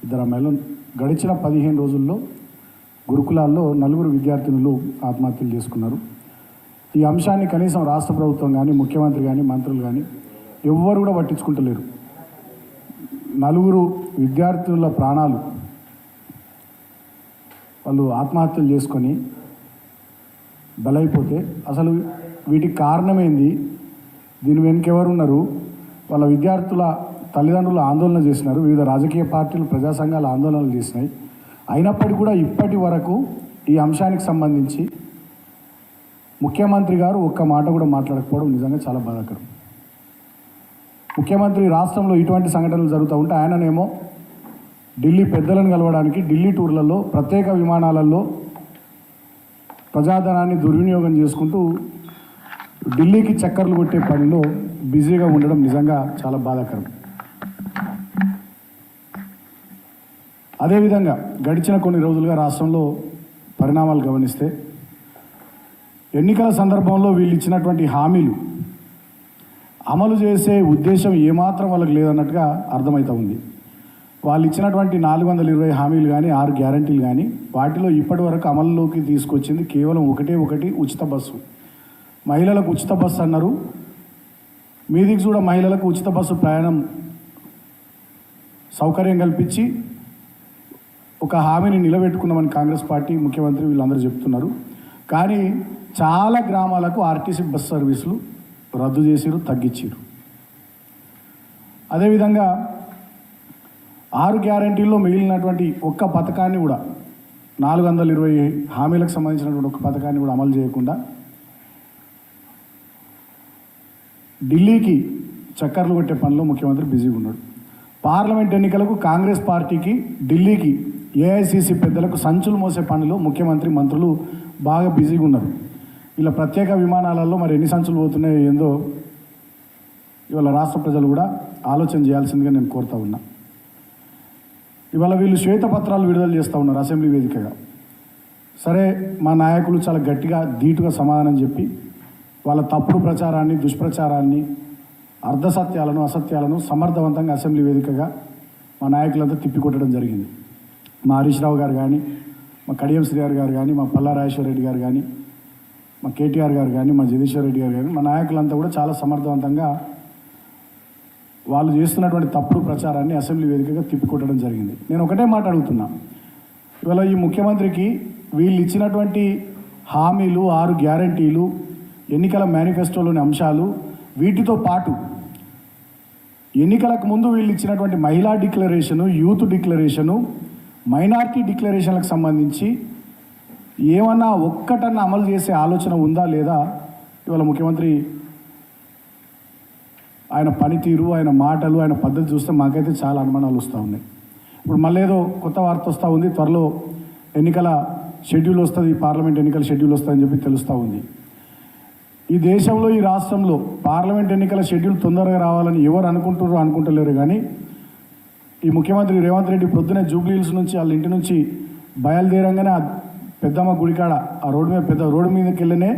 2 అమ్మాయిలు గడిచిన 15 రోజుల్లో గురుకులాల్లో 4 విద్యార్థినులు ఆత్మహత్యలు చేసుకున్నారు. ఈ అంశాన్ని కనీసం రాష్ట్ర ప్రభుత్వం కానీ, ముఖ్యమంత్రి కానీ, మంత్రులు కానీ ఎవ్వరు కూడా పట్టించుకుంటలేరు. 4 విద్యార్థుల ప్రాణాలు వాళ్ళు ఆత్మహత్యలు చేసుకొని బలైపోతే అసలు వీటికి కారణమేంది, దీని వెనుక ఎవరున్నారు? వాళ్ళ విద్యార్థుల తల్లిదండ్రులు ఆందోళన చేసినారు, వివిధ రాజకీయ పార్టీలు, ప్రజా సంఘాలు ఆందోళనలు చేసినాయి. అయినప్పటికీ కూడా ఇప్పటి వరకు ఈ అంశానికి సంబంధించి ముఖ్యమంత్రి గారు ఒక్క మాట కూడా మాట్లాడకపోవడం నిజంగా చాలా బాధాకరం. ముఖ్యమంత్రి రాష్ట్రంలో ఇటువంటి సంఘటనలు జరుగుతూ ఉంటే ఆయననేమో ఢిల్లీ పెద్దలను కలవడానికి ఢిల్లీ టూర్లలో ప్రత్యేక విమానాలలో ప్రజాధనాన్ని దుర్వినియోగం చేసుకుంటూ ఢిల్లీకి చక్కర్లు కొట్టే పనిలో బిజీగా ఉండడం నిజంగా చాలా బాధాకరం. అదేవిధంగా గడిచిన కొన్ని రోజులుగా రాష్ట్రంలో పరిణామాలు గమనిస్తే ఎన్నికల సందర్భంలో వీళ్ళు ఇచ్చినటువంటి హామీలు అమలు చేసే ఉద్దేశం ఏమాత్రం వాళ్ళకి లేదన్నట్టుగా అర్థమవుతూ ఉంది. వాళ్ళు ఇచ్చినటువంటి 420 హామీలు కానీ 6 గ్యారంటీలు కానీ వాటిలో ఇప్పటి వరకు అమలులోకి తీసుకొచ్చింది కేవలం ఒకటి ఉచిత బస్సు. మహిళలకు ఉచిత బస్సు అన్నారు, మీదికి కూడా మహిళలకు ఉచిత బస్సు ప్రయాణం సౌకర్యం కల్పించి ఒక హామీని నిలబెట్టుకున్నామని కాంగ్రెస్ పార్టీ, ముఖ్యమంత్రి వీళ్ళందరూ చెప్తున్నారు. కానీ చాలా గ్రామాలకు ఆర్టీసీ బస్ సర్వీసులు రద్దు చేసిరు, తగ్గించారు. అదేవిధంగా 6 గ్యారంటీల్లో మిగిలినటువంటి ఒక్క పథకాన్ని కూడా 420 హామీలకు సంబంధించినటువంటి ఒక్క పథకాన్ని కూడా అమలు చేయకుండా ఢిల్లీకి చక్కర్లు కొట్టే పనిలో ముఖ్యమంత్రి బిజీగా ఉన్నాడు. పార్లమెంట్ ఎన్నికలకు కాంగ్రెస్ పార్టీకి ఢిల్లీకి ఏఐసిసి పెద్దలకు సంచులు మోసే పనిలో ముఖ్యమంత్రి, మంత్రులు బాగా బిజీగా ఉన్నారు. ఇలా ప్రత్యేక విమానాలలో మరి ఎన్ని సంచులు పోతున్నాయో ఏందో ఇవాళ రాష్ట్ర ప్రజలు కూడా ఆలోచన చేయాల్సిందిగా నేను కోరుతా ఉన్నా. ఇవాళ వీళ్ళు శ్వేతపత్రాలు విడుదల చేస్తూ ఉన్నారు అసెంబ్లీ వేదికగా. సరే, మా నాయకులు చాలా గట్టిగా ధీటుగా సమాధానం చెప్పి వాళ్ళ తప్పుడు ప్రచారాన్ని, దుష్ప్రచారాన్ని, అర్ధసత్యాలను, అసత్యాలను సమర్థవంతంగా అసెంబ్లీ వేదికగా మా నాయకులంతా తిప్పికొట్టడం జరిగింది. మా హరీష్ రావు గారు కానీ, మా కడియం శ్రీగారు గారు కానీ, మా పల్లా రాజేశ్వర రెడ్డి గారు కానీ, మా కేటీఆర్ గారు కానీ, మా జగదీశ్వర్ రెడ్డి గారు కానీ, మా నాయకులంతా కూడా చాలా సమర్థవంతంగా వాళ్ళు చేస్తున్నటువంటి తప్పుడు ప్రచారాన్ని అసెంబ్లీ వేదికగా తిప్పికొట్టడం జరిగింది. నేను ఒకటే మాట అడుగుతున్నా, ఇవాళ ఈ ముఖ్యమంత్రికి వీళ్ళు ఇచ్చినటువంటి హామీలు, 6 గ్యారంటీలు, ఎన్నికల మేనిఫెస్టోలోని అంశాలు, వీటితో పాటు ఎన్నికలకు ముందు వీళ్ళు ఇచ్చినటువంటి మహిళా డిక్లరేషను, యూత్ డిక్లరేషను, మైనార్టీ డిక్లరేషన్లకు సంబంధించి ఏమన్నా ఒక్కటన్నా అమలు చేసే ఆలోచన ఉందా లేదా? ఇవాళ ముఖ్యమంత్రి ఆయన పనితీరు, ఆయన మాటలు, ఆయన పద్ధతి చూస్తే మాకైతే చాలా అనుమానాలు వస్తూ ఉన్నాయి. ఇప్పుడు మళ్ళీ ఏదో కొత్త వార్త వస్తూ ఉంది, త్వరలో ఎన్నికల షెడ్యూల్ వస్తుంది, పార్లమెంట్ ఎన్నికల షెడ్యూల్ వస్తుందని చెప్పి తెలుస్తూ ఉంది. ఈ దేశంలో, ఈ రాష్ట్రంలో పార్లమెంట్ ఎన్నికల షెడ్యూల్ తొందరగా రావాలని ఎవరు అనుకుంటలేరు. కానీ ఈ ముఖ్యమంత్రి రేవంత్ రెడ్డి పొద్దునే జూబ్లీహిల్స్ నుంచి వాళ్ళ ఇంటి నుంచి బయలుదేరంగానే ఆ పెద్దమ్మ గుడికాడ ఆ రోడ్డు మీద, పెద్ద రోడ్డు మీదకి వెళ్ళనే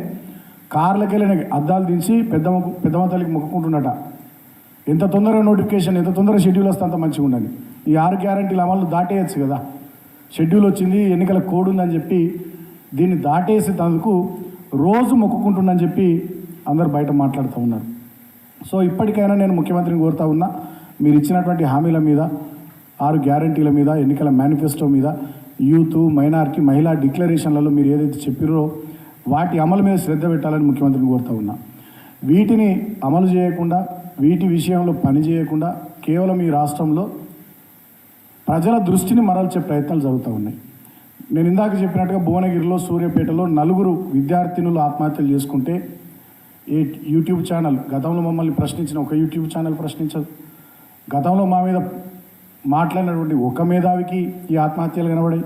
కార్లకు వెళ్ళిన అద్దాలు దించి పెద్దమ్మ తల్లికి మొక్కుకుంటున్నట. ఎంత తొందరగా నోటిఫికేషన్, ఎంత తొందరగా షెడ్యూల్ వస్తే అంత మంచిగా ఉండాలి. ఈ 6 గ్యారంటీల అమలు దాటేయచ్చు కదా. షెడ్యూల్ వచ్చింది, ఎన్నికల కోడ్ ఉందని చెప్పి దీన్ని దాటేసి తనకు రోజు మొక్కుకుంటుందని చెప్పి అందరు బయట మాట్లాడుతూ ఉన్నారు. సో ఇప్పటికైనా నేను ముఖ్యమంత్రిని కోరుతా ఉన్నా, మీరు ఇచ్చినటువంటి హామీల మీద, 6 గ్యారంటీల మీద, ఎన్నికల మేనిఫెస్టో మీద, యూత్, మైనారిటీ, మహిళా డిక్లరేషన్లలో మీరు ఏదైతే చెప్పారో వాటి అమలు మీద శ్రద్ధ పెట్టాలని ముఖ్యమంత్రిని కోరుతా ఉన్నా. వీటిని అమలు చేయకుండా, వీటి విషయంలో పని చేయకుండా కేవలం ఈ రాష్ట్రంలో ప్రజల దృష్టిని మరల్చే ప్రయత్నాలు జరుగుతూ ఉన్నాయి. నేను ఇందాక చెప్పినట్టుగా భువనగిరిలో, సూర్యాపేటలో 4 విద్యార్థినులు ఆత్మహత్యలు చేసుకుంటే యూట్యూబ్ ఛానల్, గతంలో మమ్మల్ని ప్రశ్నించిన ఒక యూట్యూబ్ ఛానల్ ప్రశ్నించదు. గతంలో మా మీద మాట్లాడినటువంటి ఒక మేధావికి ఈ ఆత్మహత్యలు కనబడాయి.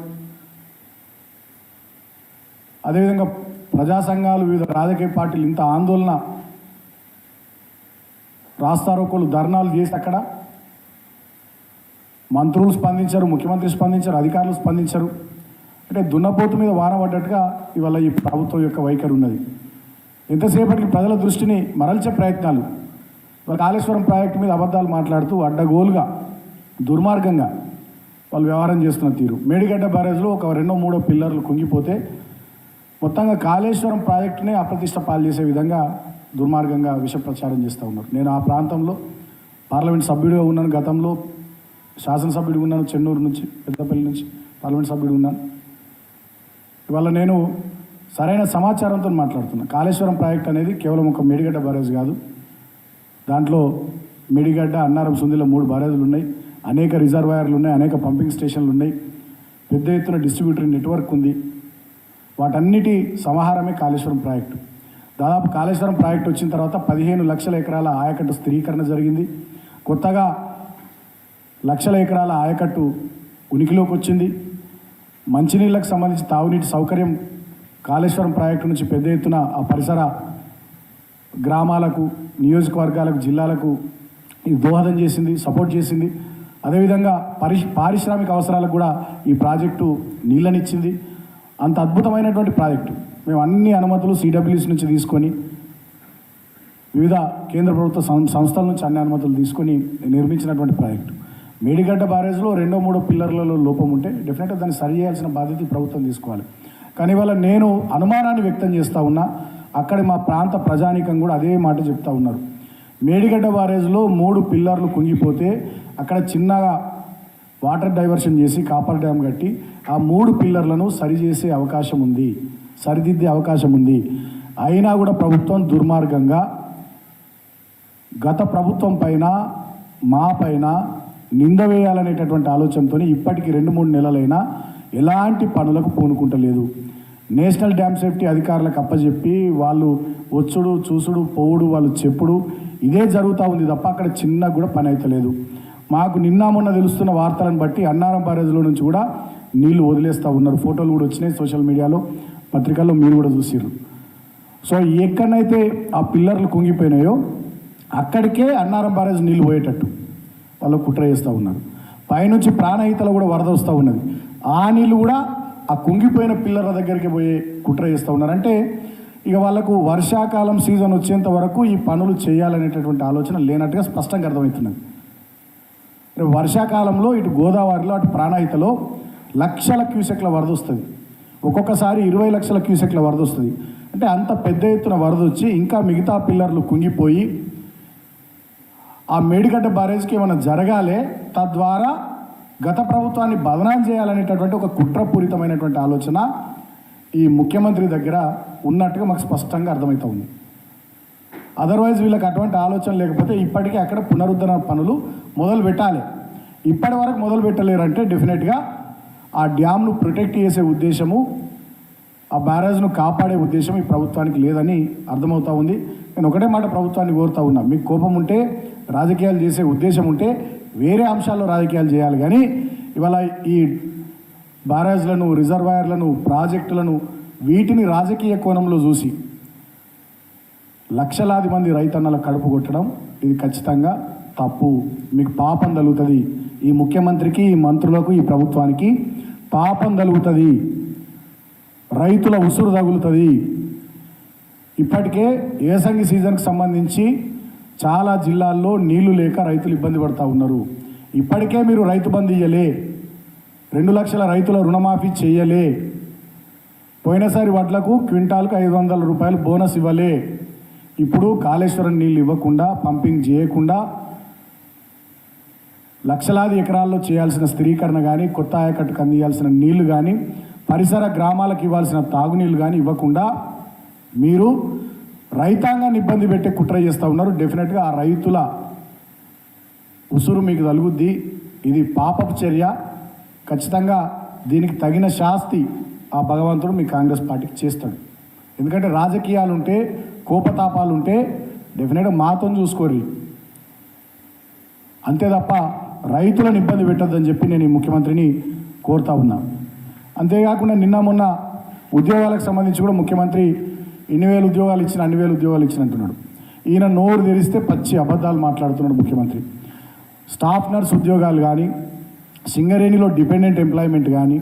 అదేవిధంగా ప్రజా సంఘాలు, వివిధ రాజకీయ పార్టీలు ఇంత ఆందోళన, రాస్తారోకోలు, ధర్నాలు చేసి అక్కడ మంత్రులు స్పందించారు, ముఖ్యమంత్రి స్పందించారు, అధికారులు స్పందించారు. అంటే దున్నపోతు మీద వాన పడ్డట్టుగా ఇవాళ ఈ ప్రభుత్వం యొక్క వైఖరి ఉన్నది. ఎంతసేపటికి ప్రజల దృష్టిని మరల్చే ప్రయత్నాలు. కాళేశ్వరం ప్రాజెక్టు మీద అబద్ధాలు మాట్లాడుతూ అడ్డగోలుగా, దుర్మార్గంగా వాళ్ళు వ్యవహారం చేస్తున్న తీరు. మేడిగడ్డ బ్యారేజ్లో ఒక 2-3 పిల్లర్లు కుంగిపోతే మొత్తంగా కాళేశ్వరం ప్రాజెక్టునే అప్రతిష్ట పాలు చేసే విధంగా దుర్మార్గంగా విష ప్రచారం చేస్తూ ఉన్నారు. నేను ఆ ప్రాంతంలో పార్లమెంట్ సభ్యుడిగా ఉన్నాను, గతంలో శాసనసభ్యుడిగా ఉన్నాను, చెన్నూరు నుంచి పెద్దపల్లి నుంచి పార్లమెంట్ సభ్యుడిగా ఉన్నాను. ఇవాళ నేను సరైన సమాచారంతో మాట్లాడుతున్నాను. కాళేశ్వరం ప్రాజెక్ట్ అనేది కేవలం ఒక మేడిగడ్డ బ్యారేజ్ కాదు. దాంట్లో మేడిగడ్డ, అన్నారం, సుందిలో 3 బ్యారేజ్లు ఉన్నాయి, అనేక రిజర్వాయర్లు ఉన్నాయి, అనేక పంపింగ్ స్టేషన్లు ఉన్నాయి, పెద్ద ఎత్తున డిస్ట్రిబ్యూటరీ నెట్వర్క్ ఉంది. వాటన్నిటి సమాహారమే కాళేశ్వరం ప్రాజెక్టు. దాదాపు కాళేశ్వరం ప్రాజెక్టు వచ్చిన తర్వాత 15 లక్షల ఎకరాల ఆయకట్టు స్థిరీకరణ జరిగింది. కొత్తగా లక్షల ఎకరాల ఆయకట్టు ఉనికిలోకి వచ్చింది. మంచినీళ్ళకు సంబంధించి తాగునీటి సౌకర్యం కాళేశ్వరం ప్రాజెక్టు నుంచి పెద్ద ఎత్తున ఆ పరిసర గ్రామాలకు, నియోజకవర్గాలకు, జిల్లాలకు ఇది దోహదం చేసింది, సపోర్ట్ చేసింది. అదేవిధంగా పారిశ్రామిక అవసరాలకు కూడా ఈ ప్రాజెక్టు నీళ్ళనిచ్చింది. అంత అద్భుతమైనటువంటి ప్రాజెక్టు. మేము అన్ని అనుమతులు సిడబ్ల్యూసి నుంచి తీసుకొని, వివిధ కేంద్ర ప్రభుత్వ సంస్థల నుంచి అన్ని అనుమతులు తీసుకొని నిర్మించినటువంటి ప్రాజెక్టు. మేడిగడ్డ బ్యారేజ్లో 2-3 పిల్లర్లలో లోపం ఉంటే డెఫినెట్గా దాన్ని సరి చేయాల్సిన బాధ్యత ఈ ప్రభుత్వం తీసుకోవాలి. కానీ ఇవాళ నేను అనుమానాన్ని వ్యక్తం చేస్తూ ఉన్నా, అక్కడి మా ప్రాంత ప్రజానీకం కూడా అదే మాట చెప్తూ ఉన్నారు. మేడిగడ్డ బ్యారేజ్లో 3 పిల్లర్లు కుంగిపోతే అక్కడ చిన్నగా వాటర్ డైవర్షన్ చేసి కాపర్ డ్యామ్ కట్టి ఆ 3 పిల్లర్లను సరిచేసే అవకాశం ఉంది, సరిదిద్దే అవకాశం ఉంది. అయినా కూడా ప్రభుత్వం దుర్మార్గంగా గత ప్రభుత్వం పైన, మా పైన నింద వేయాలనేటటువంటి ఆలోచనతో ఇప్పటికీ 2-3 నెలలైనా ఎలాంటి పనులకు పూనుకుంటలేదు. నేషనల్ డ్యామ్ సేఫ్టీ అధికారులకు అప్పచెప్పి వాళ్ళు వచ్చుడు, చూసుడు, పోవుడు, వాళ్ళు చెప్పుడు ఇదే జరుగుతూ ఉంది తప్ప అక్కడ చిన్న కూడా పని అవుతలేదు. మాకు నిన్న మొన్న తెలుస్తున్న వార్తలను బట్టి అన్నారం బ్యారేజ్లో నుంచి కూడా నీళ్లు వదిలేస్తూ ఉన్నారు. ఫోటోలు కూడా వచ్చినాయి సోషల్ మీడియాలో, పత్రికల్లో మీరు కూడా చూసిర్రు. సో ఎక్కడైతే ఆ పిల్లర్లు కుంగిపోయినాయో అక్కడికే అన్నారం బ్యారేజ్ నీళ్లు పోయేటట్టు వాళ్ళు కుట్ర చేస్తూ ఉన్నారు. పైనుంచి ప్రాణహితలు కూడా వరద వస్తూ ఉన్నది. ఆ నీళ్ళు కూడా ఆ కుంగిపోయిన పిల్లర్ల దగ్గరికి పోయే కుట్ర చేస్తూ ఉన్నారు. అంటే ఇక వాళ్ళకు వర్షాకాలం సీజన్ వచ్చేంత వరకు ఈ పనులు చేయాలనేటటువంటి ఆలోచన లేనట్టుగా స్పష్టంగా అర్థమవుతున్నది. వర్షాకాలంలో ఇటు గోదావరిలో, అటు ప్రాణహితలో లక్షల క్యూసెక్ల వరద వస్తుంది. ఒక్కొక్కసారి 20 లక్షల క్యూసెక్ల వరద వస్తుంది. అంటే అంత పెద్ద ఎత్తున వరద వచ్చి ఇంకా మిగతా పిల్లర్లు కుంగిపోయి ఆ మేడిగడ్డ బ్యారేజ్కి ఏమైనా జరగాలి, తద్వారా గత ప్రభుత్వాన్ని బదనాం చేయాలనేటటువంటి ఒక కుట్రపూరితమైనటువంటి ఆలోచన ఈ ముఖ్యమంత్రి దగ్గర ఉన్నట్టుగా మాకు స్పష్టంగా అర్థమవుతూ ఉంది. అదర్వైజ్ వీళ్ళకి అటువంటి ఆలోచన లేకపోతే ఇప్పటికీ అక్కడ పునరుద్ధరణ పనులు మొదలు పెట్టాలి. ఇప్పటి వరకు మొదలు పెట్టలేరంటే డెఫినెట్గా ఆ డ్యామ్ను ప్రొటెక్ట్ చేసే ఉద్దేశము, ఆ బ్యారేజ్ను కాపాడే ఉద్దేశం ఈ ప్రభుత్వానికి లేదని అర్థమవుతూ ఉంది. నేను ఒకటే మాట ప్రభుత్వాన్ని కోరుతూ ఉన్నా, మీకు కోపం ఉంటే, రాజకీయాలు చేసే ఉద్దేశం ఉంటే వేరే అంశాల్లో రాజకీయాలు చేయాలి. కానీ ఇవాళ ఈ బ్యారేజ్లను, రిజర్వాయర్లను, ప్రాజెక్టులను వీటిని రాజకీయ కోణంలో చూసి లక్షలాది మంది రైతన్నల కడుపు కొట్టడం ఇది ఖచ్చితంగా తప్పు. మీకు పాపం తగులుతుంది. ఈ ముఖ్యమంత్రికి, ఈ మంత్రులకు, ఈ ప్రభుత్వానికి పాపం తగులుతుంది. రైతుల ఉసురు తగులుతుంది. ఇప్పటికే ఏసంగి సీజన్కి సంబంధించి చాలా జిల్లాల్లో నీళ్లు లేక రైతులు ఇబ్బంది పడుతూ ఉన్నారు. ఇప్పటికే మీరు రైతు బంధు ఇయ్యలే, 2 లక్షల రైతుల రుణమాఫీ చేయలే, పోయినసారి వడ్లకు క్వింటాల్కు 500 రూపాయలు బోనస్ ఇవ్వలే. ఇప్పుడు కాళేశ్వరం నీళ్ళు ఇవ్వకుండా, పంపింగ్ చేయకుండా లక్షలాది ఎకరాల్లో చేయాల్సిన స్థిరీకరణ కానీ, కొత్త ఆయకట్టుకు అందియాల్సిన నీళ్లు కానీ, పరిసర గ్రామాలకు ఇవ్వాల్సిన తాగునీళ్ళు కానీ ఇవ్వకుండా మీరు రైతాంగాన్ని ఇబ్బంది పెట్టే కుట్ర చేస్తూ ఉన్నారు. డెఫినెట్గా ఆ రైతుల ఉసురు మీకు తగులుద్ది. ఇది పాపపు చర్య. ఖచ్చితంగా దీనికి తగిన శాస్తి ఆ భగవంతుడు మీ కాంగ్రెస్ పార్టీకి చేస్తాడు. ఎందుకంటే రాజకీయాలు ఉంటే, కోపతాపాలు ఉంటే డెఫినెట్గా మాతో చూసుకోర్రి, అంతే తప్ప రైతులను ఇబ్బంది పెట్టొద్దని చెప్పి నేను ఈ ముఖ్యమంత్రిని కోరుతా ఉన్నా. అంతేకాకుండా నిన్న మొన్న ఉద్యోగాలకు సంబంధించి కూడా ముఖ్యమంత్రి 2,000 ఉద్యోగాలు ఇచ్చిన, 2,000 ఉద్యోగాలు ఇచ్చిన అంటున్నాడు. ఈయన నోరు తెరిస్తే పచ్చి అబద్ధాలు మాట్లాడుతున్నాడు ముఖ్యమంత్రి. స్టాఫ్ నర్స్ ఉద్యోగాలు కానీ, సింగరేణిలో డిపెండెంట్ ఎంప్లాయ్మెంట్ కానీ,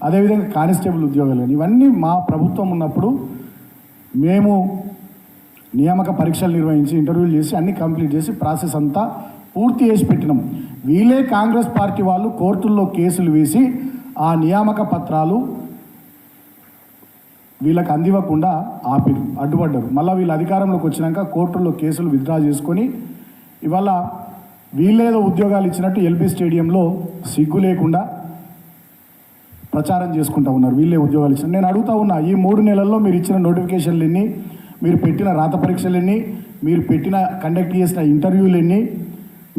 అదేవిధంగా కానిస్టేబుల్ ఉద్యోగాలు కానీ, ఇవన్నీ మా ప్రభుత్వం ఉన్నప్పుడు మేము నియామక పరీక్షలు నిర్వహించి ఇంటర్వ్యూలు చేసి అన్నీ కంప్లీట్ చేసి ప్రాసెస్ అంతా పూర్తి చేసి పెట్టినాం. వీళ్ళే కాంగ్రెస్ పార్టీ వాళ్ళు కోర్టుల్లో కేసులు వేసి ఆ నియామక పత్రాలు వీళ్ళకి అందివ్వకుండా ఆపిరు, అడ్డుపడ్డారు. మళ్ళీ వీళ్ళు అధికారంలోకి వచ్చినాక కోర్టుల్లో కేసులు విత్డ్రా చేసుకొని ఇవాళ వీళ్ళేదో ఉద్యోగాలు ఇచ్చినట్టు ఎల్బీ స్టేడియంలో సిగ్గు లేకుండా ప్రచారం చేసుకుంటూ ఉన్నారు. వీళ్ళే ఉద్యోగాలు ఇచ్చిన. నేను అడుగుతా ఉన్నా, ఈ 3 నెలల్లో మీరు ఇచ్చిన నోటిఫికేషన్లు ఎన్ని, మీరు పెట్టిన రాత పరీక్షలు ఎన్ని, మీరు కండక్ట్ చేసిన ఇంటర్వ్యూలు ఎన్ని,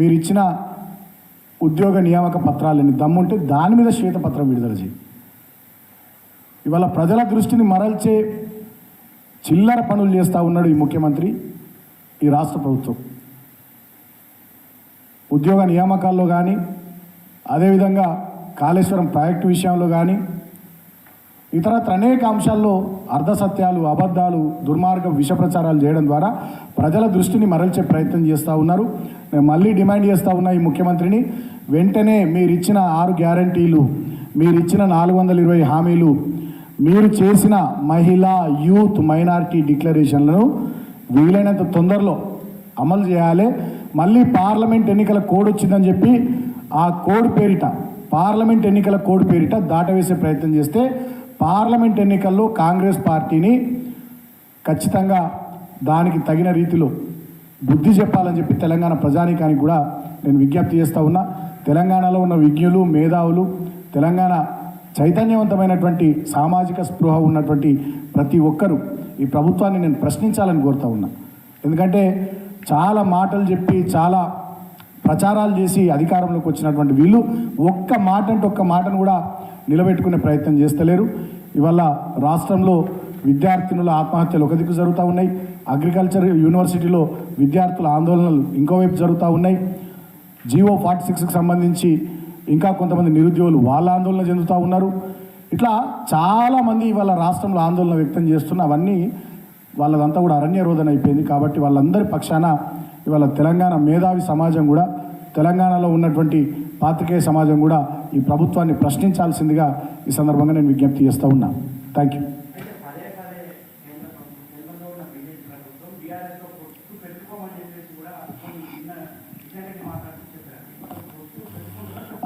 మీరు ఇచ్చిన ఉద్యోగ నియామక పత్రాలు ఎన్ని? దమ్ముంటే దాని మీద శ్వేతపత్రం విడుదల చేయి. ఇవాళ ప్రజల దృష్టిని మరల్చే చిల్లర పనులు చేస్తూ ఉన్నాడు ఈ ముఖ్యమంత్రి, ఈ రాష్ట్ర ప్రభుత్వం. ఉద్యోగ నియామకాల్లో కానీ, అదేవిధంగా కాళేశ్వరం ప్రాజెక్టు విషయంలో కానీ, ఇతరత్ర అనేక అంశాల్లో అర్ధసత్యాలు, అబద్ధాలు, దుర్మార్గ విష ప్రచారాలు చేయడం ద్వారా ప్రజల దృష్టిని మరల్చే ప్రయత్నం చేస్తూ ఉన్నారు. నేను మళ్ళీ డిమాండ్ చేస్తూ ఉన్నా ఈ ముఖ్యమంత్రిని, వెంటనే మీరు ఇచ్చిన 6 గ్యారంటీలు, మీరు ఇచ్చిన 420 హామీలు, మీరు చేసిన మహిళా, యూత్, మైనారిటీ డిక్లరేషన్లను వీలైనంత తొందరలో అమలు చేయాలి. మళ్ళీ పార్లమెంట్ ఎన్నికల కోడ్ వచ్చిందని చెప్పి ఆ కోడ్ పేరిట, పార్లమెంట్ ఎన్నికల కోడ్ పేరిట దాటవేసే ప్రయత్నం చేస్తే పార్లమెంట్ ఎన్నికల్లో కాంగ్రెస్ పార్టీని ఖచ్చితంగా దానికి తగిన రీతిలో బుద్ధి చెప్పాలని చెప్పి తెలంగాణ ప్రజానీకానికి కూడా నేను విజ్ఞప్తి చేస్తూ ఉన్నా. తెలంగాణలో ఉన్న విజ్ఞులు, మేధావులు, తెలంగాణ చైతన్యవంతమైనటువంటి సామాజిక స్పృహ ఉన్నటువంటి ప్రతి ఒక్కరూ ఈ ప్రభుత్వాన్ని నేను ప్రశ్నించాలని కోరుతూ ఉన్నా. ఎందుకంటే చాలా మాటలు చెప్పి, చాలా ప్రచారాలు చేసి అధికారంలోకి వచ్చినటువంటి వీళ్ళు ఒక్క మాట అంటే ఒక్క మాటను కూడా నిలబెట్టుకునే ప్రయత్నం చేస్తలేరు. ఇవాళ రాష్ట్రంలో విద్యార్థినుల ఆత్మహత్యలు ఒక దిక్కు జరుగుతూ ఉన్నాయి, అగ్రికల్చర్ యూనివర్సిటీలో విద్యార్థుల ఆందోళనలు ఇంకోవైపు జరుగుతూ ఉన్నాయి. జీవో 46కి సంబంధించి ఇంకా కొంతమంది నిరుద్యోగులు వాళ్ళ ఆందోళన చెందుతూ ఉన్నారు. ఇట్లా చాలామంది ఇవాళ రాష్ట్రంలో ఆందోళన వ్యక్తం చేస్తున్న అవన్నీ వాళ్ళదంతా కూడా అరణ్య రోదన అయిపోయింది. కాబట్టి వాళ్ళందరి పక్షాన ఇవాళ తెలంగాణ మేధావి సమాజం కూడా, తెలంగాణలో ఉన్నటువంటి పాత్రికేయ సమాజం కూడా ఈ ప్రభుత్వాన్ని ప్రశ్నించాల్సిందిగా ఈ సందర్భంగా నేను విజ్ఞప్తి చేస్తూ ఉన్నా. Thank you.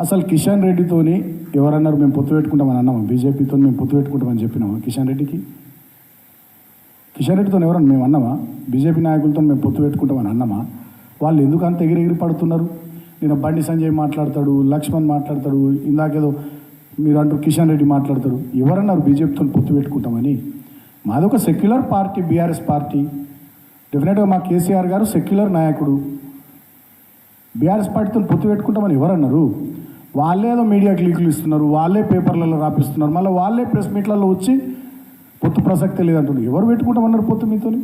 అసలు కిషన్ రెడ్డితోని ఎవరన్నారు మేము పొత్తు పెట్టుకుంటామని అన్నామా? బీజేపీతో మేము పొత్తు పెట్టుకుంటామని చెప్పినామా? కిషన్ రెడ్డితో ఎవరన్నా మేము అన్నామా? బీజేపీ నాయకులతో మేము పొత్తు పెట్టుకుంటామని అన్నామా? వాళ్ళు ఎందుకు అంత ఎగిరి పడుతున్నారు? నేను బండి సంజయ్ మాట్లాడతాడు, లక్ష్మణ్ మాట్లాడతాడు, ఇందాకేదో మీరు అంటూ కిషన్ రెడ్డి మాట్లాడతాడు. ఎవరన్నారు బీజేపీతో పొత్తు పెట్టుకుంటామని? మాదొక సెక్యులర్ పార్టీ, బీఆర్ఎస్ పార్టీ. డెఫినెట్గా మా కేసీఆర్ గారు సెక్యులర్ నాయకుడు. బీఆర్ఎస్ పార్టీతో పొత్తు పెట్టుకుంటామని ఎవరన్నారు? వాళ్ళేదో మీడియాకి లీకులు ఇస్తున్నారు, వాళ్ళే పేపర్లలో రాపిస్తున్నారు, మళ్ళీ వాళ్ళే ప్రెస్ మీట్లలో వచ్చి పొత్తు ప్రసక్తి లేదంటున్నారు. ఎవరు పెట్టుకుంటామన్నారు పొత్తు మీతోని?